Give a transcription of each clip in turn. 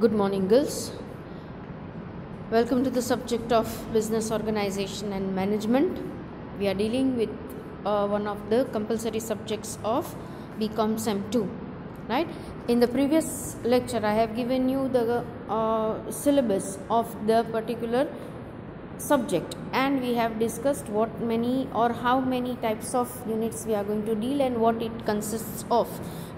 Good morning, girls. Welcome to the subject of business organization and management. We are dealing with one of the compulsory subjects of BCom Sem 2. Right? In the previous lecture, I have given you the syllabus of the particular subject, and we have discussed what many or how many types of units we are going to deal and what it consists of.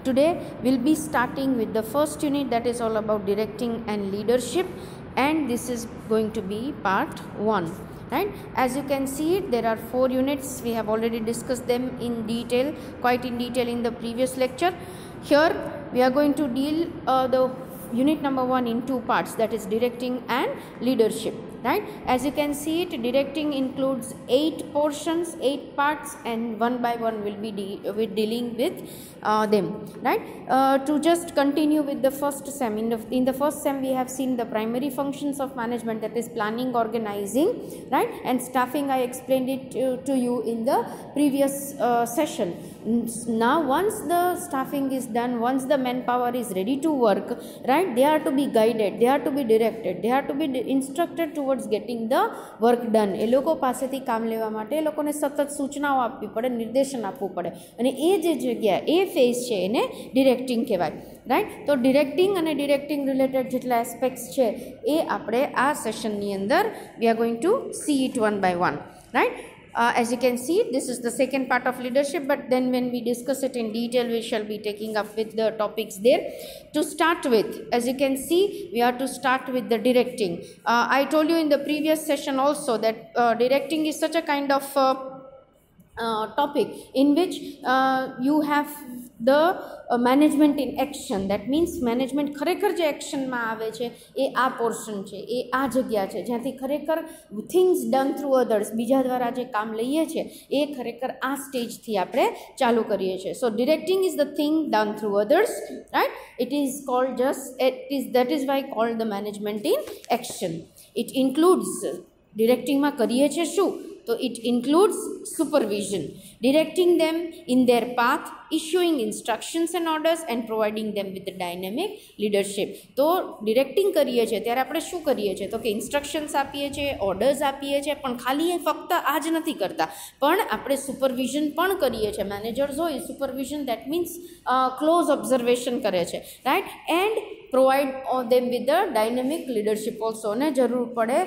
Today we'll be starting with the first unit, that is all about directing and leadership, and this is going to be part 1. Right? As you can see, there are 4 units. We have already discussed them in detail, quite in detail, in the previous lecture. Here we are going to deal the unit number 1 in 2 parts, that is directing and leadership. Right? As you can see it, directing includes 8 portions, 8 parts, and one by one will be dealing with them. Right? To just continue with the first sem, in the first sem we have seen the primary functions of management, that is planning, organizing, right, and staffing. I explained it to you in the previous session. Now once the staffing is done, once the manpower is ready to work, right, they are to be guided, they are to be directed, they are to be instructed towards getting the work done. એ લોકો પાસેથી કામ લેવા માટે એ લોકોને સતત સૂચનાઓ આપવી પડે, નિર્દેશન આપવું પડે, અને એ જે જગ્યા એ ફેઝ છે એને ડિરેક્ટિંગ કહેવાય. રાઈટ? તો ડિરેક્ટિંગ અને ડિરેક્ટિંગ રિલેટેડ જેટલા એસ્પેક્ટ્સ છે એ આપણે આ સેશનની અંદર we are going to see it one by one. Right? As you can see, this is the second part of leadership, but then when we discuss it in detail, we shall be taking up with the topics there. To start with, as you can see, we are to start with the directing. I told you in the previous session also that directing is such a kind of topic in which you have the management in action. That means management ખરેખર જે એક્શનમાં આવે છે એ આ portion છે, એ આ જગ્યા છે જ્યાંથી ખરેખર things done through others, બીજા દ્વારા જે કામ લઈએ છે એ ખરેખર આ સ્ટેજથી આપણે ચાલુ કરીએ છીએ. So directing is the thing done through others, right? It is called that is why called the management in action. It includes directing માં કરીએ છીએ શું? So it includes supervision, directing them in their path, issuing instructions and orders, and providing them with the dynamic leadership. તો directing કરીએ છીએ ત્યારે આપણે શું કરીએ છીએ? તો કે ઇન્સ્ટ્રક્શન્સ આપીએ છીએ, ઓર્ડર્સ આપીએ છીએ, પણ ખાલી એ ફક્ત આ જ નથી કરતા, પણ આપણે સુપરવિઝન પણ કરીએ છીએ. મેનેજર્સ હોય supervision, that means close observation કરે છે. Right? And provide them with the dynamic leadership also. અને જરૂર પડે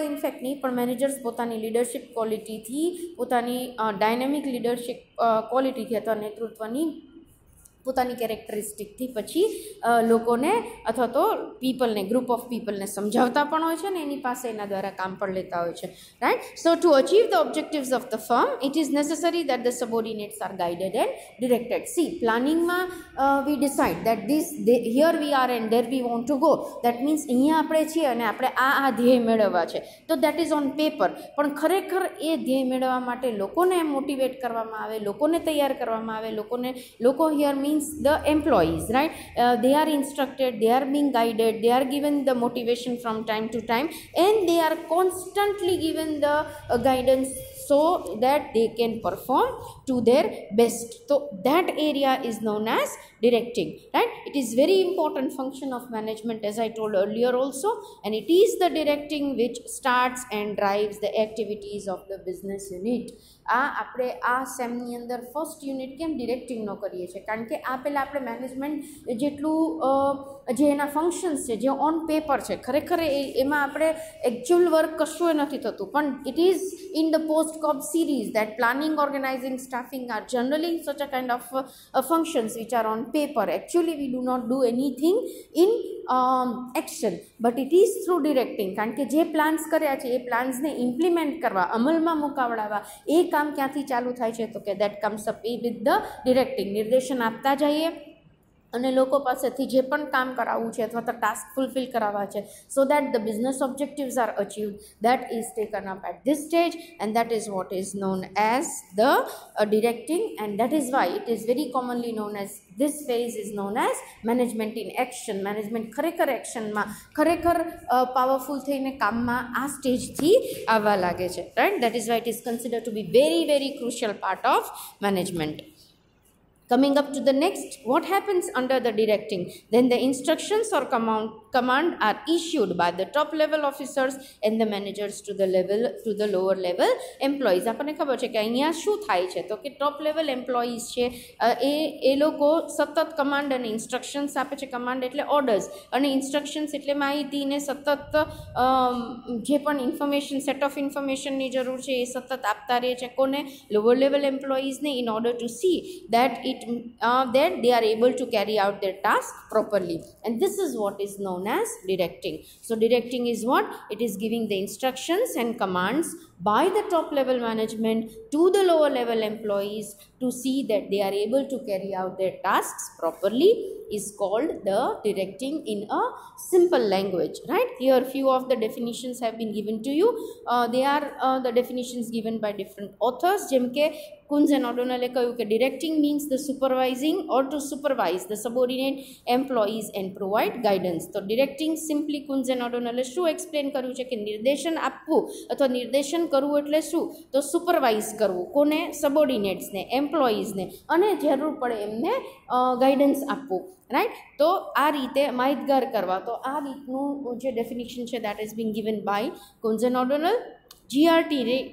ઇનફેક્ટ નહીં, પણ મેનેજર્સ પોતાની લીડરશિપ ક્વોલિટીથી, પોતાની ડાયનેમિક લીડરશિપ ક્વોલિટીથી અથવા નેતૃત્વની પોતાની કેરેક્ટરિસ્ટિકથી પછી લોકોને અથવા તો પીપલને, ગ્રુપ ઓફ પીપલને સમજાવતા પણ હોય છે ને એની પાસે એના દ્વારા કામ પણ લેતા હોય છે. Right? So to achieve the objectives of the firm, it is necessary that the subordinates are guided and directed. See, પ્લાનિંગમાં we decide that here we are and there we want to go. That means અહીંયા આપણે છીએ અને આપણે આ ધ્યેય મેળવવા છે, તો દેટ ઇઝ ઓન પેપર. પણ ખરેખર એ ધ્યેય મેળવવા માટે લોકોને મોટિવેટ કરવામાં આવે, લોકોને તૈયાર કરવામાં આવે. લોકો here means the employees, right? They are instructed, they are being guided, they are given the motivation from time to time, and they are constantly given the guidance so that they can perform to their best. So that area is known as directing. Right? It is very important function of management, as I told earlier also, and it is the directing which starts and drives the activities of the business unit. આપણે આ સેમની અંદર first unit કેમ ડિરેક્ટિંગનો કરીએ છીએ? કારણ કે આ પહેલાં આપણે મેનેજમેન્ટ જેટલું જે એના ફંક્શન્સ છે જે ઓન પેપર છે, ખરેખર એમાં આપણે એકચ્યુઅલ વર્ક કશું એ નથી થતું. પણ it is in the post cop series that planning, organising, staffing are generally such a kind of functions which are on paper. Actually we do not do anything in action, but it is through directing. કારણ કે જે plans કર્યા છે એ પ્લાન્સને implement કરવા, અમલમાં મુકાવડાવવા, એ કામ ક્યાંથી ચાલુ થાય છે? તો કે that comes up with the directing. નિર્દેશન આપતા જઈએ અને લોકો પાસેથી જે પણ કામ કરાવવું છે અથવા તો ટાસ્ક ફૂલફિલ કરાવવા છે, so that the business objectives are achieved, that is taken up at this stage, and that is what is known as the directing. And that is why it is very commonly known as, this phase is known as management in action. Management ખરેખર એક્શનમાં, ખરેખર powerful થઈને કામમાં આ સ્ટેજથી આવવા લાગે છે. Right? That is why it is considered to be very very crucial part of management. Coming up to the next, what happens under the directing? Then the instructions or command are issued by the top level officers and the managers to the lower level employees. આપણને ખબર છે કે અહીંયા શું થાય છે તો કે ટોપ લેવલ એમ્પ્લોઈઝ છે એ લોકો સતત કમાન્ડ અને ઇન્સ્ટ્રક્શન્સ આપે છે. કમાન્ડ એટલે ઓર્ડર્સ અને ઇન્સ્ટ્રક્શન્સ એટલે માહિતીને સતત જે પણ ઇન્ફોર્મેશન સેટ ઓફ ઇન્ફોર્મેશનની જરૂર છે એ સતત આપતા રહે છે. કોને? લોઅર લેવલ એમ્પ્લોઈઝને, in order to see that they are able to carry out their task properly, and this is what is known as directing. So directing is what? It is giving the instructions and commands by the top level management to the lower level employees to see that they are able to carry out their tasks properly is called the directing in a simple language, right? Here few of the definitions have been given to you. They are the definitions given by different authors. જેમકે Kunz and O'Donnell કહ્યું કે directing means the supervising or to supervise the subordinate employees and provide guidance. તો directing simply Kunz and O'Donnell શું explain કર્યું છે કે નિર્દેશન આપવું અથવા નિર્દેશન કરવું એટલે શું? તો સુપરવાઇઝ કરવું. કોને? સબોર્ડિનેટ્સને, એમ્પ્લોઈઝને, અને જરૂર પડે એમને ગાઈડન્સ આપવું, રાઈટ? તો આ રીતે માહિતગાર કરવા. તો આ રીતનું જે ડેફિનેશન છે that is being given by Kunz and O'Donnell. G.R.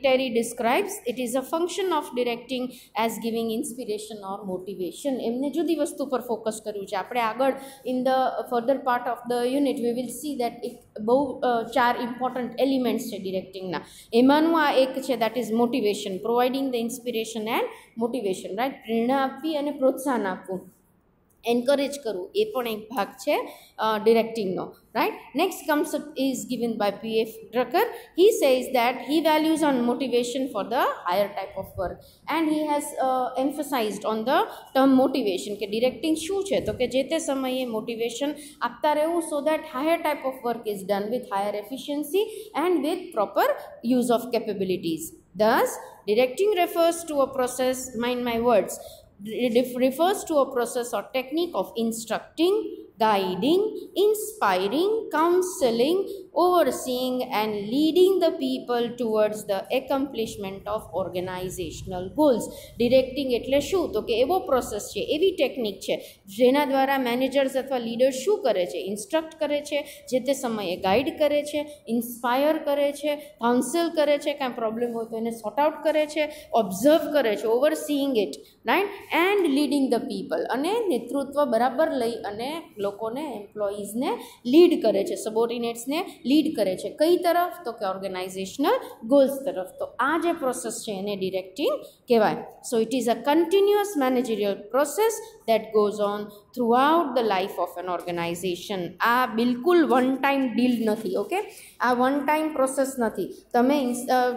Terry describes it is a function of directing as giving inspiration or motivation. એમને જુદી વસ્તુ પર ફોકસ કર્યું છે. આપણે આગળ in the further part of the unit we will see that it બહુ ચાર ઇમ્પોર્ટન્ટ એલિમેન્ટ્સ છે ડિરેક્ટિંગના. એમાંનું આ એક છે that is motivation, providing the inspiration and motivation, right? પ્રેરણા આપવી અને પ્રોત્સાહન આપવું, એન્કરેજ કરવું, એ પણ એક ભાગ છે ડિરેક્ટિંગનો, right? Next comes up is given by P.F. Drucker. He says that he values on motivation for the higher type of work, and he has emphasized on the term motivation કે directing શું છે તો કે જે તે સમયે motivation આપતા રહેવું so that higher type of work is done with higher efficiency and with proper use of capabilities. Thus directing refers to a process, mind my words, it refers to a process or technique of instructing, guiding, inspiring, counseling, overseeing and leading the people towards the accomplishment of organizational goals. Directing એટલે શું તો કે એવો process છે, એવી technique છે જેના દ્વારા મેનેજર્સ અથવા લીડર શું કરે છે? ઇન્સ્ટ્રક્ટ કરે છે, જે તે સમયે ગાઈડ કરે છે, ઇન્સ્પાયર કરે છે, કાઉન્સલ કરે છે, કાંઈ પ્રોબ્લેમ હોય તો એને સોર્ટ આઉટ કરે છે, ઓબ્ઝર્વ કરે છે, overseeing it, right? And leading the people, અને નેતૃત્વ બરાબર લઈ અને લોકોને, એમ્પ્લોઈઝને લીડ કરે છે, સબોર્ડિનેટ્સને લીડ કરે છે. કઈ તરફ? તો કે ઓર્ગેનાઇઝેશનલ ગોલ્સ તરફ. તો આ જે પ્રોસેસ છે એને ડિરેક્ટિંગ કહેવાય. So it is a continuous managerial process that goes on throughout the life of an organization. આ બિલકુલ વન ટાઈમ ડીલ નથી, ઓકે? આ વન ટાઈમ પ્રોસેસ નથી. તમે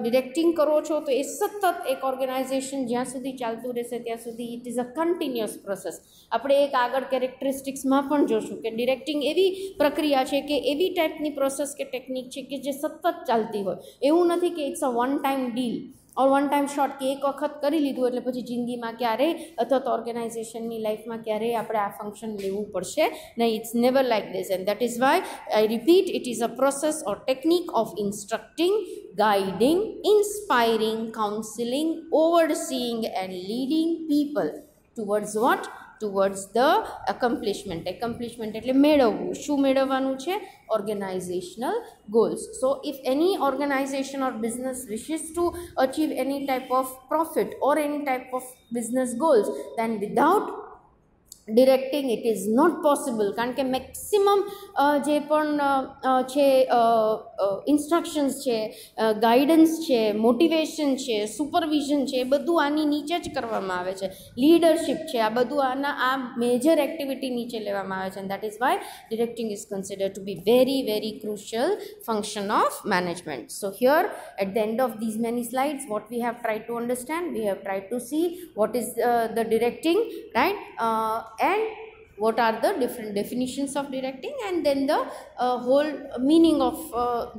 ડિરેક્ટિંગ કરો છો તો એ સતત એક ઓર્ગેનાઇઝેશન જ્યાં સુધી ચાલતું રહેશે ત્યાં સુધી it is a continuous process. આપણે એક આગળ કેરેક્ટરિસ્ટિક્સમાં પણ જોશું કે ડિરેક્ટિંગ એવી પ્રક્રિયા છે કે એવી ટાઈપની પ્રોસેસ કે ટેકનિક છે કે જે સતત ચાલતી હોય. એવું નથી કે it's a one time deal or one time shot કે એક વખત કરી લીધું એટલે પછી જિંદગીમાં ક્યારેય અથવા તો ઓર્ગેનાઇઝેશનની લાઈફમાં ક્યારેય આપણે આ ફંક્શન લેવું પડશે નહીં. It's never like this, and that is why I repeat, it is a process or technique of instructing, guiding, inspiring, counseling, overseeing and leading people towards what? Towards the accomplishment. Accomplishment એટલે મેળવવું. શું મેળવવાનું છે? Organizational goals. So if any organization or business wishes to achieve any type of profit or any type of business goals, then without directing it is not possible. કારણ કે maximum જે પણ છે ઇન્સ્ટ્રક્શન્સ છે, ગાઈડન્સ છે, motivation છે, supervision છે, એ બધું આની નીચે જ કરવામાં આવે છે. લીડરશિપ છે, આ બધું આ મેજર એક્ટિવિટી નીચે લેવામાં આવે છે. And that is why directing is considered to be very very crucial function of management. So here at the end of these many slides what we have tried to understand, we have tried to see what is the directing, right? And what are the different definitions of directing, and then the whole meaning of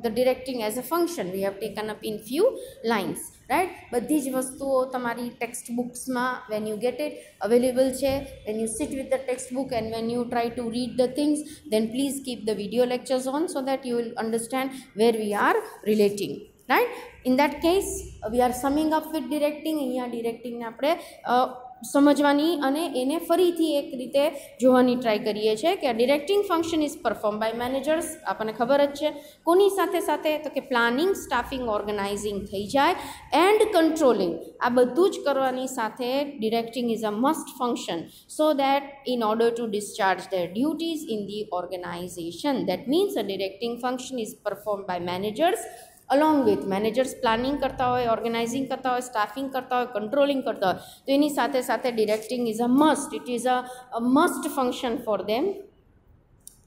the directing as a function we have taken up in few lines, right? બધી જ વસ્તુઓ તમારી text બુક્સમાં when you get it available છે. when you sit with the textbook and when you try to read the things, then please keep the video lectures on so that you will understand where we are relating, right? In that case we are summing up with directing. અહીંયા ડિરેક્ટિંગને આપણે સમજવાની અને એને ફરીથી એક રીતે જોવાની try કરીએ છીએ કે directing function is perform by managers. આપણને ખબર જ છે કોની સાથે સાથે, તો કે પ્લાનિંગ, સ્ટાફિંગ, ઓર્ગેનાઇઝિંગ થઈ જાય એન્ડ કંટ્રોલિંગ. આ બધું જ કરવાની સાથે directing is a must function so that in order two discharge their duties in the organization. That means a directing function is performed by managers along with managers planning કરતા હોય, organising કરતા હોય, staffing કરતા હોય, controlling કરતા હોય. તો એની સાથે સાથે directing is a must. It is a must function for them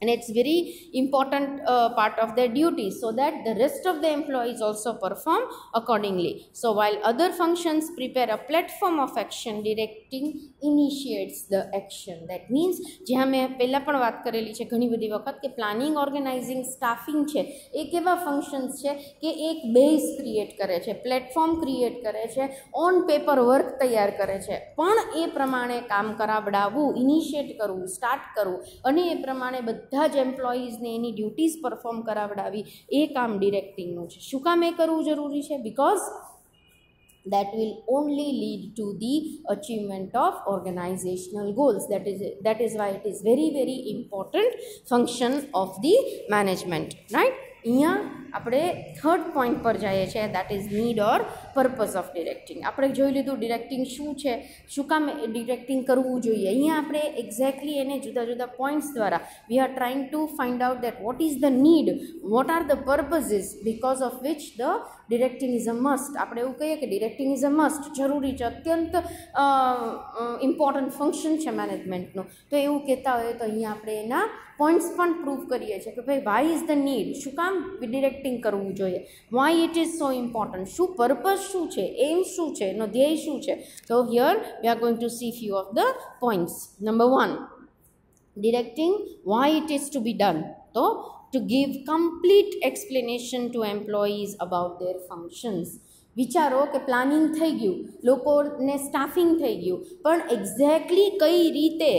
and it's very important part of their duty so that the rest of the employees also perform accordingly. So while other functions prepare a platform of action, directing initiates the action. That means જ્યાં મેં પહેલાં પણ વાત કરેલી છે ઘણી બધી વખત કે પ્લાનિંગ, ઓર્ગેનાઇઝિંગ, સ્ટાફિંગ છે એ કેવા ફંક્શન્સ છે કે એક બેઝ ક્રિએટ કરે છે, પ્લેટફોર્મ ક્રિએટ કરે છે, ઓન પેપર વર્ક તૈયાર કરે છે, પણ એ પ્રમાણે કામ કરાવડાવવું, ઇનિશિએટ કરવું, સ્ટાર્ટ કરવું અને એ પ્રમાણે બધા જ એમ્પ્લોઈઝને એની ડ્યુટીઝ પરફોર્મ કરાવડાવી એ કામ ડિરેક્ટિંગનું છે. શું કામ એ કરવું જરૂરી છે? Because that will only lead to the achievement of organizational goals. That is why it is very very important function of the management, right? અહીંયા આપણે થર્ડ પોઈન્ટ પર જઈએ છીએ, that is need or purpose of directing. આપણે જોઈ લીધું directing શું છે, શું કામ ડિરેક્ટિંગ કરવું જોઈએ. અહીંયા આપણે એક્ઝેક્ટલી એને જુદા જુદા પોઈન્ટ્સ દ્વારા we are trying to find out that what is the need, what are the purposes because of which the directing is a must. આપણે એવું કહીએ કે ડિરેક્ટિંગ ઇઝ અ મસ્ટ, જરૂરી છે, અત્યંત ઇમ્પોર્ટન્ટ ફંક્શન છે મેનેજમેન્ટનું. તો એવું કહેતા હોય તો અહીંયા આપણે એના પોઈન્ટ્સ પણ પ્રૂવ કરીએ છીએ કે ભાઈ વાય ઇઝ ધ નીડ, શું કામ ડિરેક્ટિંગ કરવું જોઈએ, Y it is so important, શું પર્પઝ શું છે, એમ શું છે, એનો ધ્યેય શું છે. તો here we are going to see few of the points. Number 1, directing why it is to be done. તો to give complete explanation to employees about their functions. વિચારો કે પ્લાનિંગ થઈ ગયું, લોકોને સ્ટાફિંગ થઈ ગયું, પણ એક્ઝેક્ટલી કઈ રીતે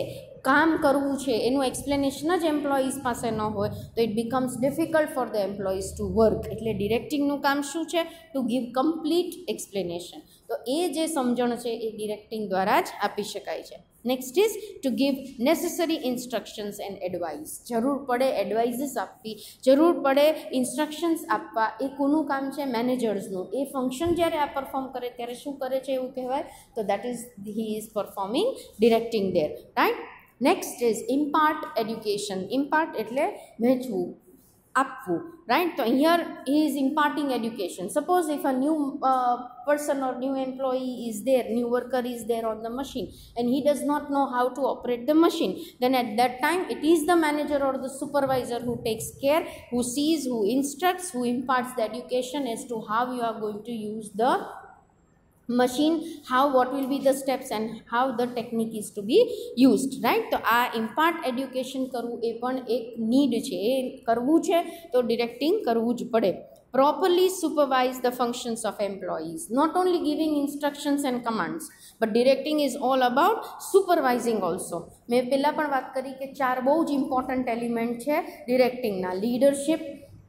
કામ કરવું છે એનું એક્સપ્લેનેશન જ એમ્પ્લોઈઝ પાસે ન હોય તો it becomes difficult for the employees to work. એટલે ડિરેક્ટિંગનું કામ શું છે? To give complete explanation. તો એ જે સમજણ છે એ ડિરેક્ટિંગ દ્વારા જ આપી શકાય છે. Next is to give necessary instructions and advice. જરૂર પડે એડવાઇઝીસ આપવી, જરૂર પડે ઇન્સ્ટ્રક્શન્સ આપવા, એ કોનું કામ છે? મેનેજર્સનું. એ ફંક્શન જ્યારે આ પરફોર્મ કરે ત્યારે શું કરે છે એવું કહેવાય? તો that is he is performing directing there, right? Next is impart education. Impart એટલે વહેંચવું, આપવું, રાઇટ? તો here he is imparting education. Suppose if a new person or new employee is there, new worker is there on the machine and he does not know how to operate the machine, then at that time it is the manager or the supervisor who takes care, who sees, who instructs, who imparts the education as to how you are going to use the machine, how, what will be the steps and how the technique is to be used, right? તો આ impart education કરવું એ પણ એક need છે, એ કરવું છે તો directing કરવું જ પડે. Properly supervise the functions of employees, not only giving instructions and commands, but directing is all about supervising also. મેં પહેલાં પણ વાત કરી કે 4 બહુ જ ઇમ્પોર્ટન્ટ એલિમેન્ટ છે ડિરેક્ટિંગના: leadership,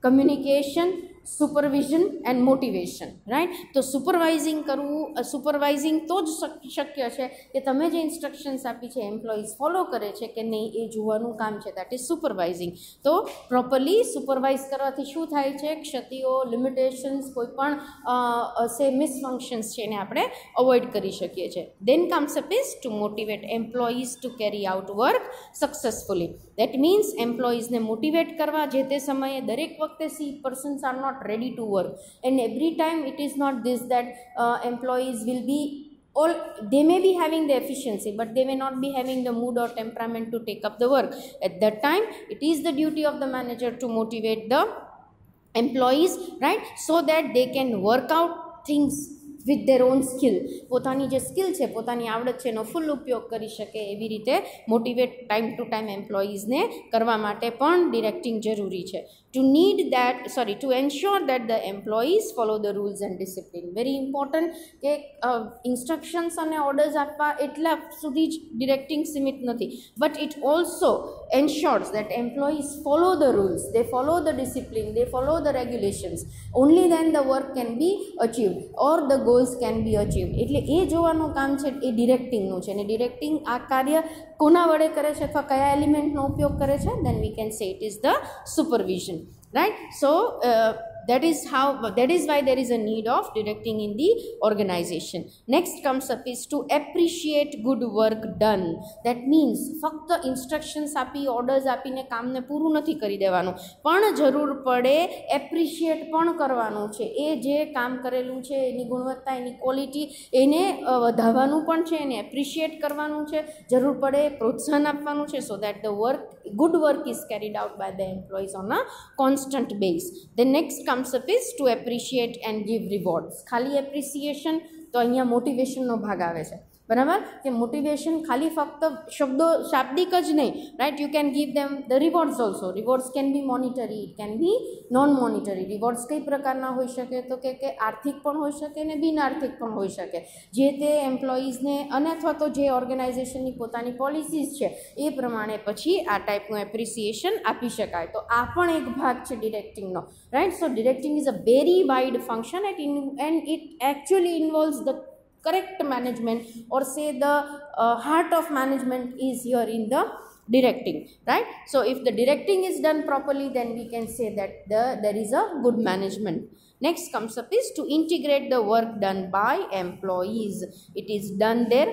communication, supervision and motivation, right? તો સુપરવાઇઝિંગ કરવું, સુપરવાઇઝિંગ તો જ શક્ય છે કે તમે જે ઇન્સ્ટ્રક્શન્સ આપી છે એમ્પ્લોઈઝ ફોલો કરે છે કે નહીં એ જોવાનું કામ છે, દેટ ઇઝ સુપરવાઇઝિંગ. તો પ્રોપરલી સુપરવાઇઝ કરવાથી શું થાય છે? ક્ષતિઓ, લિમિટેશન્સ, કોઈ પણ મિસફંક્શન્સ છે એને આપણે અવોઇડ કરી શકીએ છીએ. Then comes up is to motivate employees to carry out work successfully. That means એમ્પ્લોઈઝને મોટિવેટ કરવા. જે તે સમયે દરેક વખતે persons are not ready to work and every time it is not this that employees will be all, they may be having the efficiency but they may not be having the mood or temperament to take up the work. At that time it is the duty of the manager to motivate the employees, right, so that they can work out things with their own skill. પોતાની જે skill છે, પોતાની આવડત છે એનો ફૂલ ઉપયોગ કરી શકે એવી રીતે મોટિવેટ ટાઈમ ટુ ટાઈમ એમ્પ્લોઈઝને કરવા માટે પણ ડિરેક્ટિંગ જરૂરી છે. to ensure that the employees follow the rules and discipline. Very important કે ઇન્સ્ટ્રક્શન્સ અને ઓર્ડર્સ આપવા એટલા સુધી જ ડિરેક્ટિંગ સીમિત નથી, but it also ensures that employees follow the rules, they follow the discipline, they follow the regulations. Only then the work can be achieved or the goal goals can be achieved. એટલે એ જોવાનું કામ છે એ ડિરેક્ટિંગનું છે, અને directing આ કાર્ય કોના વડે કરે છે અથવા કયા એલિમેન્ટનો ઉપયોગ કરે છે, then we can say it is the supervision, right? So that is why there is a need of directing in the organization. Next comes up is to appreciate good work done. That means ફક્ત instructions આપી orders આપીને કામને પૂરું નથી કરી દેવાનું, પણ જરૂર પડે એપ્રિશિએટ પણ કરવાનું છે. એ જે કામ કરેલું છે એની ગુણવત્તા, એની ક્વોલિટી એને વધારવાનું પણ છે, એને એપ્રિશિએટ કરવાનું છે, જરૂર પડે પ્રોત્સાહન આપવાનું છે, so that the good work is carried out by the employees on a constant base. The next comes up is to appreciate and give rewards. ખાલી એપ્રિસિએશન તો અહીંયા મોટિવેશનનો ભાગ આવે છે, બરાબર, કે મોટિવેશન ખાલી ફક્ત શબ્દો શાબ્દિક જ નહીં, right? You can give them the rewards also. Rewards can be monetary, it can be non monetary. Rewards કઈ પ્રકારના હોઈ શકે? તો કે આર્થિક પણ હોઈ શકે ને બિન આર્થિક પણ હોઈ શકે, જે તે એમ્પ્લોઈઝને અને અથવા તો જે ઓર્ગેનાઇઝેશનની પોતાની પોલિસીસ છે એ પ્રમાણે પછી આ ટાઈપનું એપ્રિસિએશન આપી શકાય. તો આ પણ એક ભાગ છે ડિરેક્ટિંગનો, right? So directing is a very wide function and it actually involves the correct management, or say the heart of management is here in the directing, right? So if the directing is done properly, then we can say that there is a good management. Next comes up is to integrate the work done by employees. It is done there,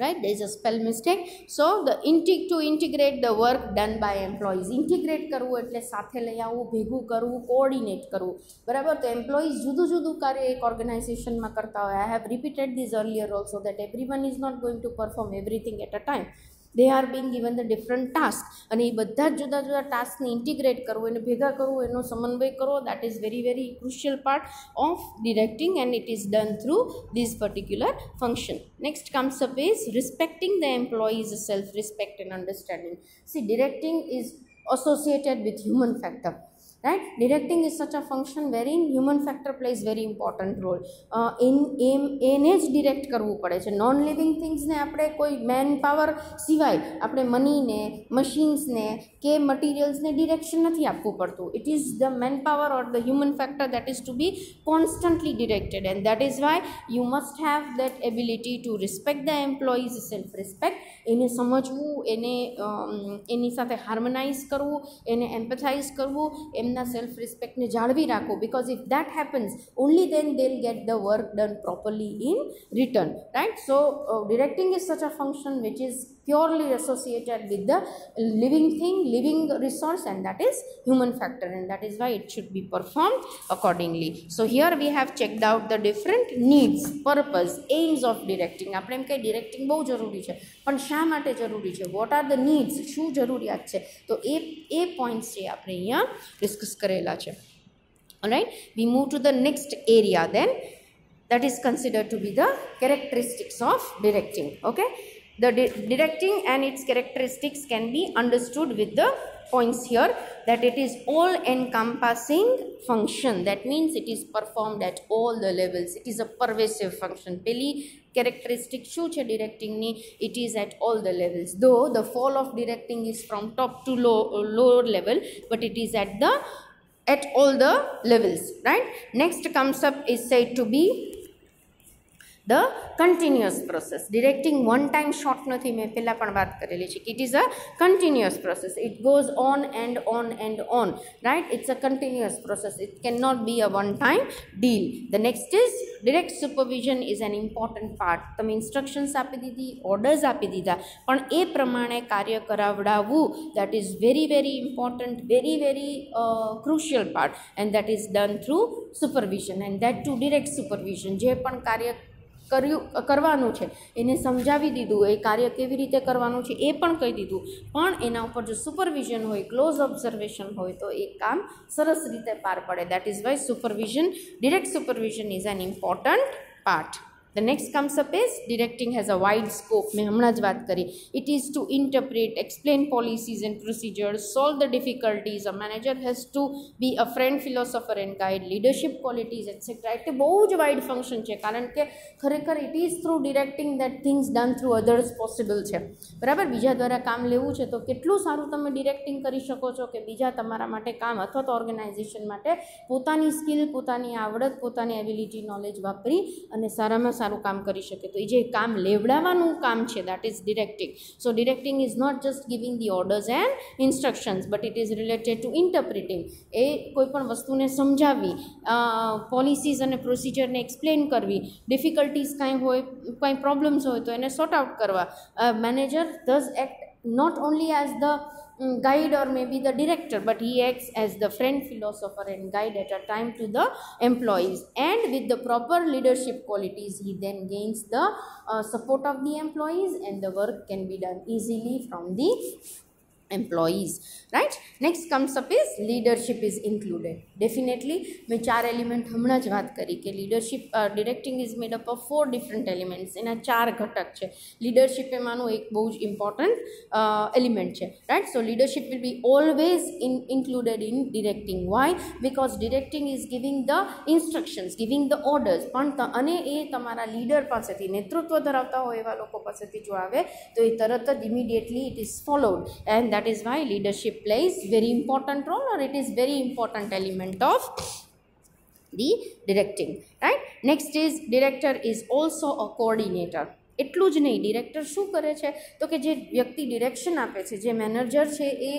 right? There is a spell mistake. So to integrate the work done by employees. Integrate કરવું એટલે સાથે લઈ આવવું, ભેગું કરવું, coordinate કરવું, બરાબર? તો એમ્પ્લોઈઝ જુદું જુદું કાર્ય એક ઓર્ગેનાઇઝેશનમાં કરતા હોય. I have repeated this earlier also that everyone is not going to perform everything at a time. They are being given the different tasks, અને એ બધા જ જુદા જુદા ટાસ્કને ઇન્ટિગ્રેટ કરવું, એને ભેગા કરવું, એનો સમન્વય કરવો, that is very very crucial part of directing, and it is done through this particular function. Next comes up is respecting the employees' self-respect and understanding. See, directing is associated with human factor, right? Directing is such a function wherein human factor plays very important role. એને જ direct કરવું પડે છે. Non living થિંગ્સને આપણે કોઈ man power સિવાય આપણે મનીને, મશીન્સને કે મટીરિયલ્સને ડિરેક્શન નથી આપવું પડતું. It is the man power or the human factor that is to be constantly directed, and that is why you must have that ability to respect the employees self respect. એને સમજવું, એની સાથે હાર્મોનાઇઝ કરવું, એને એમ્પેથાઇઝ કરવું, એમના સેલ્ફ રિસ્પેક્ટને જાળવી રાખવું, because if that happens only then they'll get the work done properly in return, right? So directing is such a function which is purely associated with the living thing, living resource, and that is human factor, and that is why it should be performed accordingly. So here we have checked out the different needs, purpose, aims of directing. આપણે એમ કે directing બહુ જરૂરી છે, પણ શા માટે જરૂરી છે? what are the needs? શું જરૂરિયાત છે? તો એ પોઈન્ટ્સ છે આપણે અહીંયા ડિસ્કસ કરેલા છે. Alright, we move to the next area then, that is considered to be the characteristics of directing. Okay, the directing and its characteristics can be understood with the points here, that it is all encompassing function. That means it is performed at all the levels. It is a pervasive function. પેલી characteristic શું છે directingની? It is at all the levels. Though the fall of directing is from top to lower level, but it is at all the levels, right? Next comes up is said to be the continuous process. Directing one time shot નથી, મેં પહેલાં પણ વાત કરેલી છે કે it is a continuous process. It goes on and on and on, right? It's a continuous process. It cannot be a one time deal. The next is direct supervision is an important part. તમે instructions આપી દીધી, orders આપી દીધા, પણ એ પ્રમાણે કાર્ય કરાવડાવવું, that is very very important, very very crucial part, and that is done through supervision, and that too direct supervision. જે પણ કાર્ય કરવાનું છે એને સમજાવી દીધું, એ કાર્ય કેવી રીતે કરવાનું છે એ પણ કહી દીધું, પણ એના ઉપર જો સુપરવિઝન હોય, ક્લોઝ ઓબ્ઝર્વેશન હોય, તો એ કામ સરસ રીતે પાર પડે. That is Y supervision, direct supervision is an important part. The next comes up is directing has a wide scope. મેં હમણાં જ વાત કરી. It is to interpret, explain policies and procedures, solve the difficulties. A manager has to be a friend, philosopher and guide, leadership qualities etc. એટલે બહુ જ wide function છે, કારણ કે ખરેખર it is through directing that things done through others possible છે. બરાબર, બીજા દ્વારા કામ લેવું છે તો કેટલું સારું તમે ડિરેક્ટિંગ કરી શકો છો કે બીજા તમારા માટે કામ અથવા તો ઓર્ગેનાઇઝેશન માટે પોતાની સ્કિલ, પોતાની આવડત, પોતાની એબિલિટી, નોલેજ વાપરી અને સારામાં સારું કામ કરી શકે. તો એ જે કામ લેવડાવવાનું કામ છે that is directing. So directing is not just giving the orders and instructions but it is related to interpreting. એ કોઈપણ વસ્તુને સમજાવવી, પોલિસીઝ અને પ્રોસિજરને એક્સપ્લેન કરવી, ડિફિકલ્ટીઝ કાંઈ હોય, કાંઈ પ્રોબ્લેમ્સ હોય તો એને સોર્ટ આઉટ કરવા. Manager does act not only as the guide or maybe the director, but he acts as the friend, philosopher and guide at a time to the employees, and with the proper leadership qualities he then gains the support of the employees and the work can be done easily from the employees. Right, next comes up is leadership is included. Definitely મેં 4 element હમણાં જ વાત કરી કે leadership directing is made up of 4 different elements. એના 4 ઘટક છે. Leadership એમાંનું એક બહુ જ ઇમ્પોર્ટન્ટ એલિમેન્ટ છે. Right, so leadership will be always included in directing. Why? Because directing is giving the instructions, giving the orders. પણ અને એ તમારા લીડર પાસેથી, નેતૃત્વ ધરાવતા હોય એવા લોકો પાસેથી જો આવે તો એ તરત જ immediately it is followed, and that is why leadership plays very important role, or it is very important element of the directing. Right, next is director is also a coordinator. એટલું જ નહીં, ડિરેક્ટર શું કરે છે તો કે જે વ્યક્તિ ડિરેક્શન આપે છે, જે મેનેજર છે એ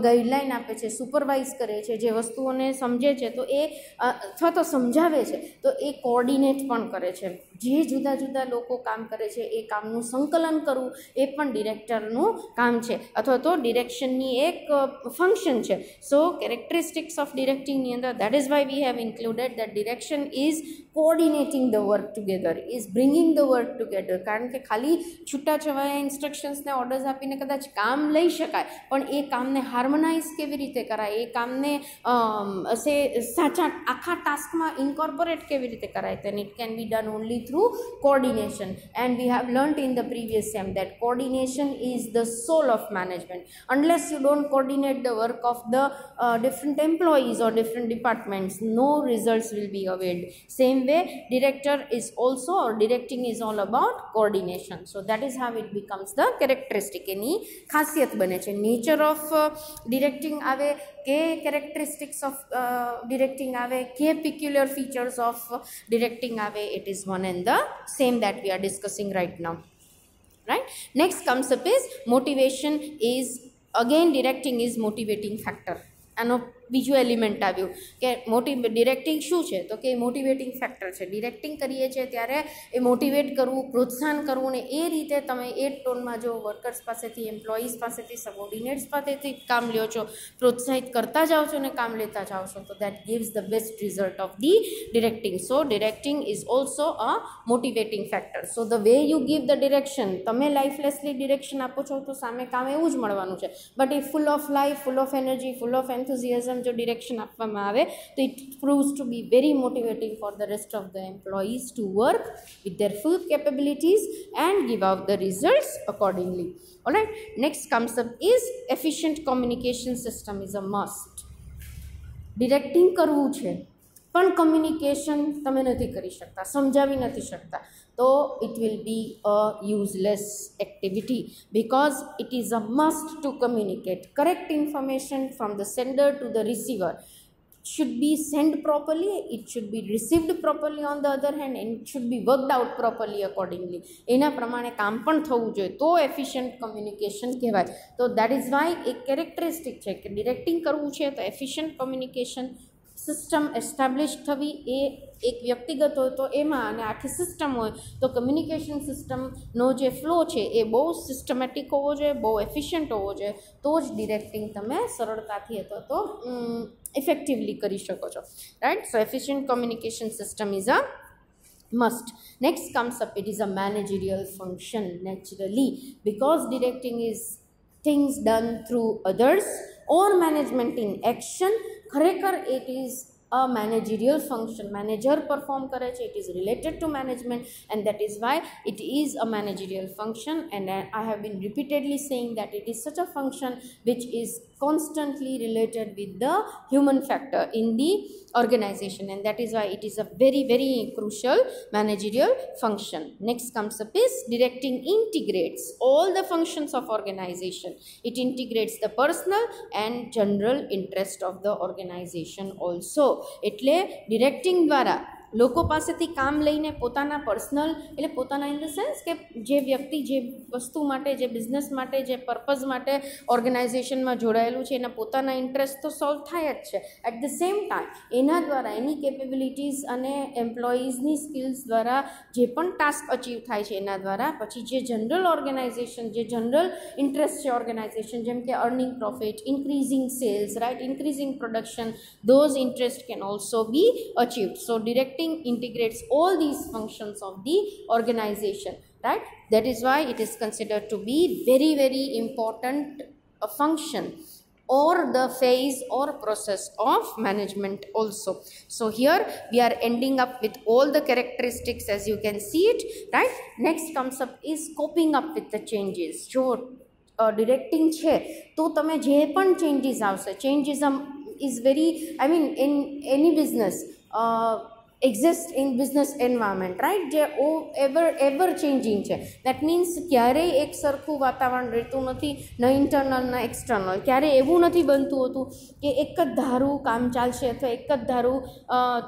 ગાઈડલાઇન આપે છે, સુપરવાઇઝ કરે છે, જે વસ્તુઓને સમજે છે તો એ અથવા તો સમજાવે છે તો એ કોર્ડિનેટ પણ કરે છે. જે જુદા જુદા લોકો કામ કરે છે એ કામનું સંકલન કરવું એ પણ ડિરેક્ટરનું કામ છે અથવા તો ડિરેક્શનની એક ફંક્શન છે. સો કેરેક્ટરિસ્ટિક્સ ઓફ ડિરેક્ટિંગની અંદર that is why we have included that direction is coordinating the work together, is bringing the work together. કારણ કે ખાલી છૂટાછવાયા ઇન્સ્ટ્રક્શન્સને ઓર્ડર્સ આપીને કદાચ કામ લઈ શકાય, પણ એ કામને હાર્મોનાઇઝ કેવી રીતે કરાય, એ કામને સાચા આખા ટાસ્કમાં ઇન્કોર્પોરેટ કેવી રીતે કરાય, then it can be done only through coordination. And we have learnt in the previous sem that coordination is the soul of management. Unless you don't coordinate the work of the different employees or different departments, no results will be availed. Same way, director is also, or directing is all about coordination. So that is how it becomes the characteristic. એની ખાસિયત બને છે. Nature of directing આવે કે characteristics of directing આવે કે peculiar features of directing આવે, it is one and the same that we are discussing right now. Right, next comes up is motivation is, again directing is motivating factor. આનો બીજું element આવ્યું કે directing શું છે તો કે મોટિવેટિંગ ફેક્ટર છે. ડિરેક્ટિંગ કરીએ છીએ ત્યારે એ મોટિવેટ કરવું, પ્રોત્સાહન કરવું, ને એ રીતે તમે એ ટોનમાં જો વર્કર્સ પાસેથી, એમ્પ્લોઈઝ પાસેથી, સબોર્ડિનેટ્સ પાસેથી કામ લ્યો છો, પ્રોત્સાહિત કરતા જાઓ છો ને કામ લેતા જાઓ છો, તો that gives the best result of the directing. So directing is also a motivating factor. So the way you give the direction, તમે લાઈફલેસલી ડિરેક્શન આપો છો તો સામે કામ એવું જ મળવાનું છે. But a full of life, full of energy, full of enthusiasm જો ડિરેક્શન આપવામાં આવે તો it proves to be very motivating for the rest of the employees to work with their full capabilities and give out the results accordingly. Alright, next comes up is efficient communication system is a must. Directing કરવું છે પણ communication તમે નથી કરી શકતા, સમજાવી નથી શકતા, તો it will be a useless activity, because it is a must to communicate. Correct information from the sender to the receiver should be sent properly, it should be received properly on the other hand, and it should be worked out properly accordingly. એના પ્રમાણે કામ પણ થવું જોઈએ તો efficient communication કહેવાય. તો that is Y એક કેરેક્ટરિસ્ટિક છે કે ડિરેક્ટિંગ કરવું છે તો એફિશિયન્ટ કમ્યુનિકેશન સિસ્ટમ એસ્ટાબ્લિશ થવી એ એક વ્યક્તિગત હોય તો એમાં, અને આખી સિસ્ટમ હોય તો કમ્યુનિકેશન સિસ્ટમનો જે ફ્લો છે એ બહુ સિસ્ટમેટિક હોવો જોઈએ, બહુ એફિશિયન્ટ હોવો જોઈએ, તો જ ડિરેક્ટિંગ તમે સરળતાથી અથવા તો ઇફેક્ટિવલી કરી શકો છો. Right, so efficient communication system is a must. Next comes up, it is a managerial function naturally, because directing is things done through others or management in action. ખરેખર it is a managerial function. Manager perform કરે છે, it is related to management, and that is why it is a managerial function. And I have been repeatedly saying that it is such a function which is constantly related with the human factor in the organization, and that is why it is a very, very crucial managerial function. Next comes up is directing integrates all the functions of organization. It integrates the personal and general interest of the organization also. એટલે directing દ્વારા લોકો પાસેથી કામ લઈને પોતાના personal, એટલે પોતાના in the sense કે જે વ્યક્તિ જે વસ્તુ માટે, જે બિઝનેસ માટે, જે પર્પઝ માટે ઓર્ગેનાઇઝેશનમાં જોડાયેલું છે એના પોતાના ઇન્ટરેસ્ટ તો સોલ્વ થાય જ છે. એટ ધ સેમ ટાઈમ એના દ્વારા એની કેપેબિલિટીઝ અને એમ્પ્લોઈઝની સ્કિલ્સ દ્વારા જે પણ ટાસ્ક અચીવ થાય છે એના દ્વારા પછી જે જનરલ ઓર્ગેનાઇઝેશન, જે જનરલ ઇન્ટરેસ્ટ છે ઓર્ગેનાઇઝેશન, જેમ કે earning profit, increasing sales, right, increasing production, those interests can also be achieved. So directing integrates all these functions of the organization, right? That is why it is considered to be very, very important function or the phase or process of management also. So here we are ending up with all the characteristics as you can see it, right? Next comes up is coping up with the changes. જો directing છે તો તમે જે પણ changes આવશે, changeism is very, I mean in any business exist in business environment, right? જે ever changing છે. that means ક્યારેય એક સરખું વાતાવરણ રહેતું નથી, ન ઇન્ટરનલ ન એક્સટર્નલ. ક્યારેય એવું નથી બનતું હોતું કે એક જ ધારું કામ ચાલશે અથવા એક જ ધારું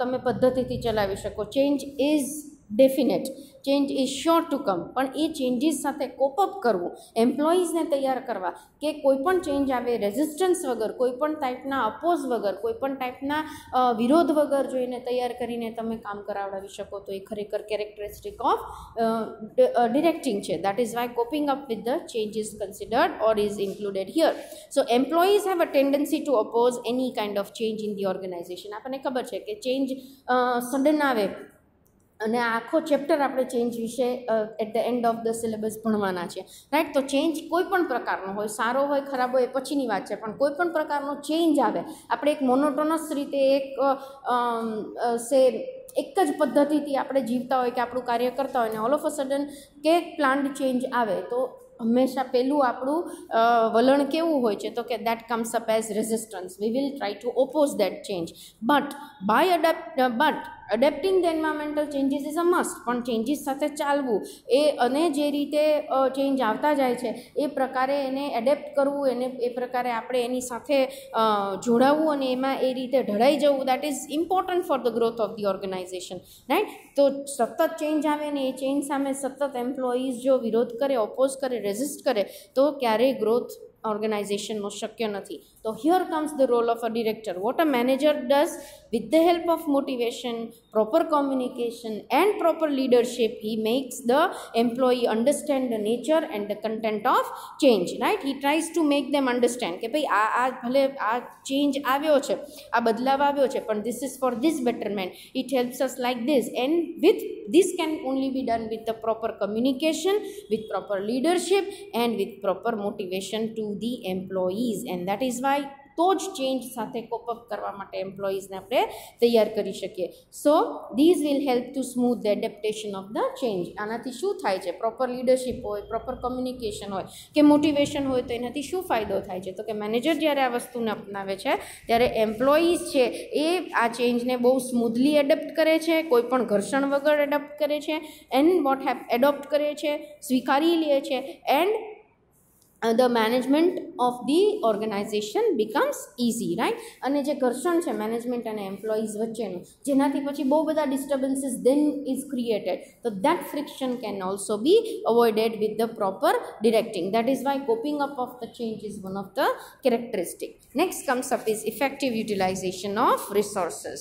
તમે પદ્ધતિથી ચલાવી શકો. Change is definite, change is sure to come, પણ એ ચેન્જીસ સાથે કોપઅપ કરવું, એમ્પ્લોઈઝને તૈયાર કરવા કે કોઈ પણ ચેન્જ આવે રેઝિસ્ટન્સ વગર, કોઈ પણ ટાઈપના અપોઝ વગર, કોઈ પણ ટાઈપના વિરોધ વગર જો એને તૈયાર કરીને તમે કામ કરાવડાવી શકો તો એ ખરેખર કેરેક્ટરિસ્ટિક ઓફ ડિરેક્ટિંગ છે. That is why coping up with the change is considered or is included here. So employees have a tendency to oppose any kind of change in the organisation. આપણને ખબર છે કે change sudden આવે અને આખો chapter આપણે change વિશે at the end of the syllabus ભણવાના છે, રાઈટ? તો ચેન્જ કોઈ પણ પ્રકારનો હોય, સારો હોય ખરાબ હોય એ પછીની વાત છે, પણ કોઈ પણ પ્રકારનો ચેન્જ આવે, આપણે એક મોનોટોનસ રીતે એક એક જ પદ્ધતિથી આપણે જીવતા હોય કે આપણું કાર્ય કરતા હોય ને ઓલ ઓફ અ સડન કે પ્લાન્ડ ચેન્જ આવે તો હંમેશા પહેલું આપણું વલણ કેવું હોય છે તો કે that comes up as resistance. We will try to oppose that change, but adapting the environmental changes is a must. પણ ચેન્જીસ સાથે ચાલવું એ અને જે રીતે ચેન્જ આવતા જાય છે એ પ્રકારે એને એડેપ્ટ કરવું, એને એ પ્રકારે આપણે એની સાથે જોડાવવું અને એમાં એ રીતે ઢળાઈ જવું, that is important for the growth of the organisation, right? તો સતત ચેન્જ આવે ને એ ચેન્જ સામે સતત એમ્પ્લોઈઝ જો વિરોધ કરે, ઓપોઝ કરે, રેઝિસ્ટ કરે તો ક્યારેય ગ્રોથ ઓર્ગેનાઇઝેશનનો શક્ય નથી. તો here comes the role of a director. What a manager does with the help of motivation, proper communication and proper leadership, he makes the employee understand the nature and the content of change, right? He tries to make them understand કે ભાઈ આ ભલે આ change આવ્યો છે, આ બદલાવ આવ્યો છે, પણ this is for this betterment, it helps us like this, and with this can only be done with the proper communication, with proper leadership and with proper motivation to the employees, and that is why તો જ change સાથે cope up કરવા માટે એમ્પ્લોઈઝને આપણે તૈયાર કરી શકીએ. સો this will help to smooth the adaptation of the change. આનાથી શું થાય છે? પ્રોપર લીડરશિપ હોય, પ્રોપર કમ્યુનિકેશન હોય કે મોટિવેશન હોય તો એનાથી શું ફાયદો થાય છે? તો કે મેનેજર જ્યારે આ વસ્તુને અપનાવે છે ત્યારે એમ્પ્લોઈઝ છે એ આ ચેન્જને બહુ સ્મૂધલી એડપ્ટ કરે છે, કોઈ પણ ઘર્ષણ વગર એડપ્ટ કરે છે, એડોપ્ટ કરે છે, સ્વીકારી લે છે, and the management of the organization becomes easy, right? અને જે ઘર્ષણ છે મેનેજમેન્ટ અને એમ્પ્લોઈઝ વચ્ચેનું, જેનાથી પછી બહુ બધા disturbances then is created, so that friction can also be avoided with the proper directing. That is why coping up of the change is one of the characteristic. Next comes up is effective utilization of resources.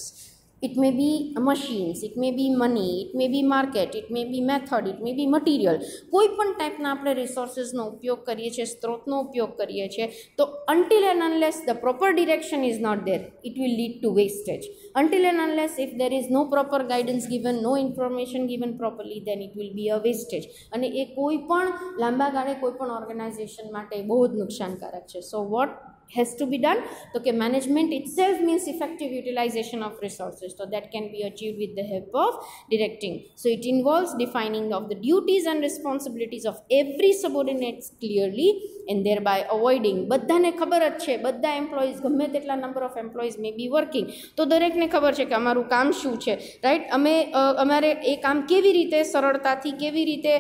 It may be machines, it may be money, it may be market, it may be method, it may be material. કોઈ પણ ટાઈપના આપણે રિસોર્સિસનો ઉપયોગ કરીએ છીએ, સ્ત્રોતનો ઉપયોગ કરીએ છીએ, તો until and unless the proper direction is not there, it will lead to wastage. Until and unless if there is no proper guidance given, no information given properly, then it will be a wastage. અને એ કોઈ પણ લાંબા ગાળે કોઈ પણ organisation માટે બહુ જ નુકસાનકારક છે. So what has to be done? તો કે management itself means effective utilization of resources, so that can be achieved with the help of directing. So it involves defining of the duties and responsibilities of every subordinates clearly and thereby avoiding, બધાને ખબર જ છે, બધા employees ગમે તેટલા number of employees may be working, તો દરેકને ખબર છે કે અમારું કામ શું છે, રાઈટ. અમારે એ કામ કેવી રીતે સરળતાથી કેવી રીતે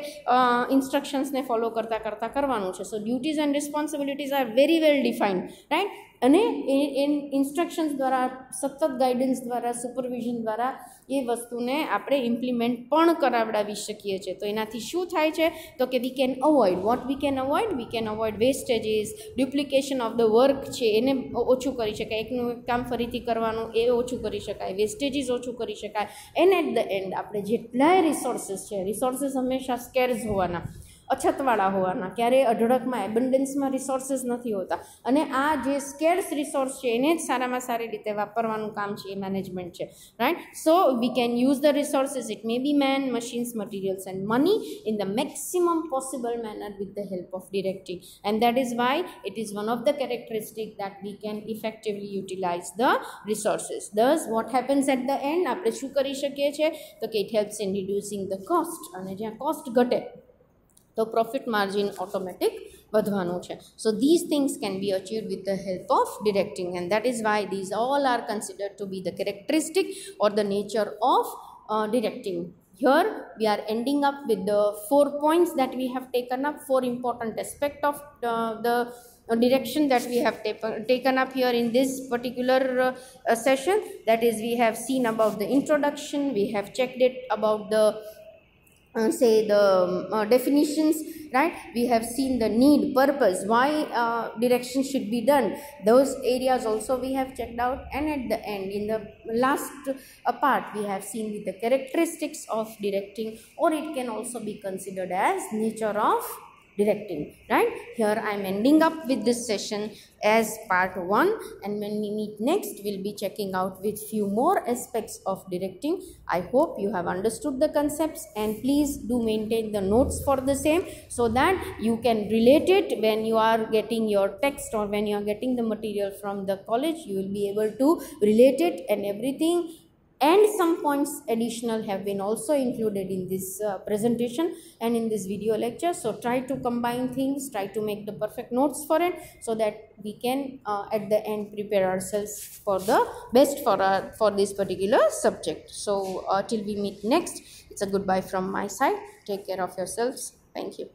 ઇન્સ્ટ્રક્શન્સને ફોલો કરતાં કરવાનું છે. So duties and responsibilities are very well defined, right. અને એ ઇન્સ્ટ્રક્શન્સ દ્વારા, સતત ગાઈડન્સ દ્વારા, સુપરવિઝન દ્વારા એ વસ્તુને આપણે ઇમ્પ્લિમેન્ટ પણ કરાવડાવી શકીએ છીએ. તો એનાથી શું થાય છે? તો કે we can avoid, what we can avoid? We can avoid wastages, duplication of the work છે એને ઓછું કરી શકાય, એકનું એક કામ ફરીથી કરવાનું એ ઓછું કરી શકાય, વેસ્ટેજીસ ઓછું કરી શકાય. એન્ડ એટ ધ એન્ડ આપણે જેટલાય રિસોર્સિસ છે, રિસોર્સિસ હંમેશા સ્કેર્સ હોવાના, અછતવાળા હોવાના, ક્યારેય અઢળકમાં એબન્ડન્સમાં રિસોર્સિસ નથી હોતા. અને આ જે સ્કેર્સ રિસોર્સ છે એને જ સારામાં સારી રીતે વાપરવાનું કામ છે એ મેનેજમેન્ટ છે, right. So we can use the resources, it may be man, machines, materials and money in the maximum possible manner with the help of directing, and that is why it is one of the characteristics that we can effectively utilize the resources. Thus what happens at the end? આપણે શું કરી શકીએ છીએ? તો કે it helps in reducing the cost, અને જ્યાં cost ઘટે તો પ્રોફિટ માર્જિન ઓટોમેટિક વધવાનું છે. સો these things can be achieved with the help of directing, and that is why these all are considered to be the characteristic or the nature of directing. Here we are ending up with the 4 points that we have taken up, 4 important aspects of the direction that we have taken up here in this particular session. That is, we have seen about the introduction, we have checked it about the definitions, right. We have seen the need, purpose, why direction should be done. Those areas also we have checked out, and at the end, in the last part, we have seen the characteristics of directing, or it can also be considered as nature of directing, right. Here I am ending up with this session as part 1, and when we meet next, we'll be checking out with few more aspects of directing. I hope you have understood the concepts, and please do maintain the notes for the same, so that you can relate it when you are getting your text or when you are getting the material from the college. You will be able to relate it and everything. And some points additional have been also included in this presentation and in this video lecture. So try to combine things, try to make the perfect notes for it, so that we can at the end prepare ourselves for the best for this particular subject. So till we meet next, it's a goodbye from my side. Take care of yourselves. Thank you.